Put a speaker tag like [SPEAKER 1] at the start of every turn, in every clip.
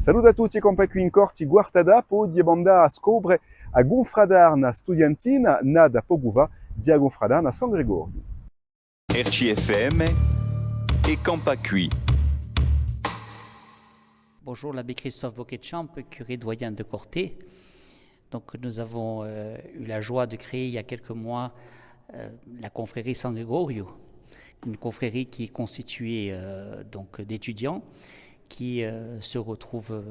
[SPEAKER 1] Salut a tutti compagni in corti guarda di banda a scobre a Gonfradarna studiantina nada Poguva di a Gonfradarna San Gregorio.
[SPEAKER 2] RCFM et Campacui.
[SPEAKER 3] Bonjour, l'abbé Christophe Boquet-Champ, curé doyen de Corté. Donc, nous avons eu la joie de créer il y a quelques mois la confrérie San Gregorio, une confrérie qui est constituée donc d'étudiants qui se retrouvent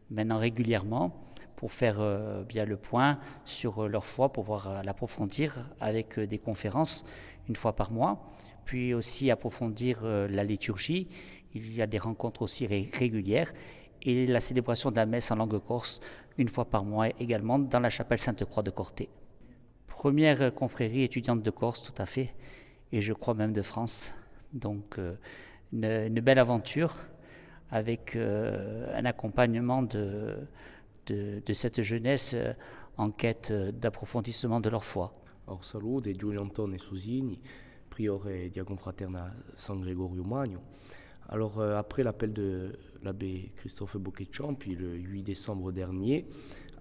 [SPEAKER 3] maintenant régulièrement pour faire bien le point sur leur foi, pour pouvoir l'approfondir avec des conférences une fois par mois, puis aussi approfondir la liturgie. Il y a des rencontres aussi régulières et la célébration de la messe en langue corse une fois par mois également dans la chapelle Sainte-Croix de Corté. Première confrérie étudiante de Corse, tout à fait, et je crois même de France. Donc une belle aventure avec un accompagnement de cette jeunesse en quête d'approfondissement de leur foi.
[SPEAKER 4] Alors, salut, de Giulio Antone Susini, priore di Confraterna San Gregorio Magno. Alors, après l'appel de l'abbé Christophe Boquet-Champ, le 8 décembre dernier,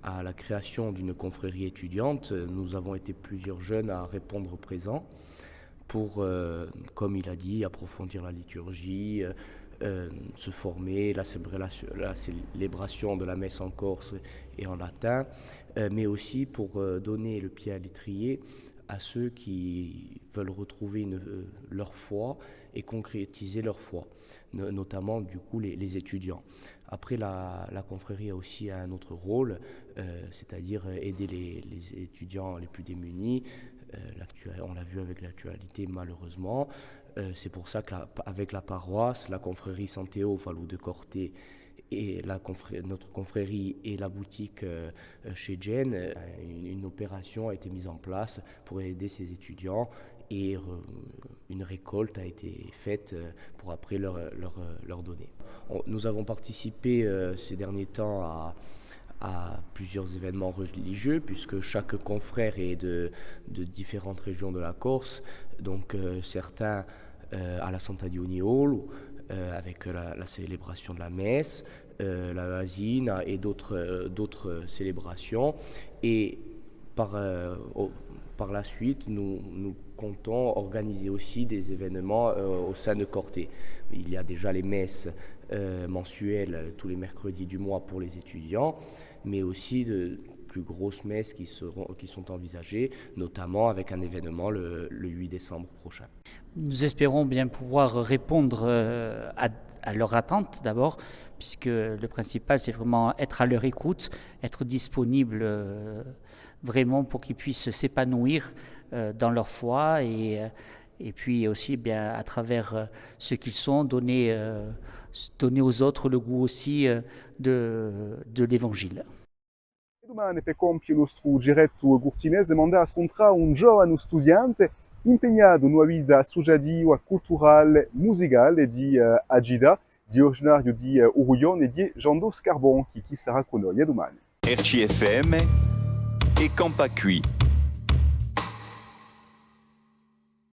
[SPEAKER 4] à la création d'une confrérie étudiante, nous avons été plusieurs jeunes à répondre présent pour, comme il a dit, approfondir la liturgie, se former, la célébration de la messe en corse et en latin, mais aussi pour donner le pied à l'étrier à ceux qui veulent retrouver leur foi et concrétiser leur foi, notamment du coup les étudiants. Après, la confrérie a aussi un autre rôle, c'est-à-dire aider les étudiants les plus démunis. On l'a vu avec l'actualité malheureusement. C'est pour ça qu'avec la paroisse, la confrérie Santéo Falou de Corté et notre confrérie et la boutique chez Jen, une opération a été mise en place pour aider ces étudiants et une récolte a été faite pour après leur donner. Nous avons participé ces derniers temps à plusieurs événements religieux, puisque chaque confrère est de différentes régions de la Corse, donc certains à la Santa Dioni Hall, avec la célébration de la messe, la Vasina et d'autres célébrations. Et par la suite, nous comptons organiser aussi des événements au sein de Corté. Il y a déjà les messes mensuelles tous les mercredis du mois pour les étudiants, mais aussi de plus grosses messes qui sont envisagées, notamment avec un événement le 8 décembre prochain.
[SPEAKER 3] Nous espérons bien pouvoir répondre à leur attente d'abord, puisque le principal c'est vraiment être à leur écoute, être disponible vraiment pour qu'ils puissent s'épanouir dans leur foi et puis aussi bien à travers ce qu'ils sont, donner aux autres le goût aussi de l'évangile.
[SPEAKER 1] Domani per compiere il nostro giretto gurtinese manda a scontrare un giovane studiante impegnato in una vita associativa, culturale, musicale di Agida, di originario di Uruglione e di Giando Scarbon, chi sarà con noi. A domani.
[SPEAKER 2] RCFM et Campacui.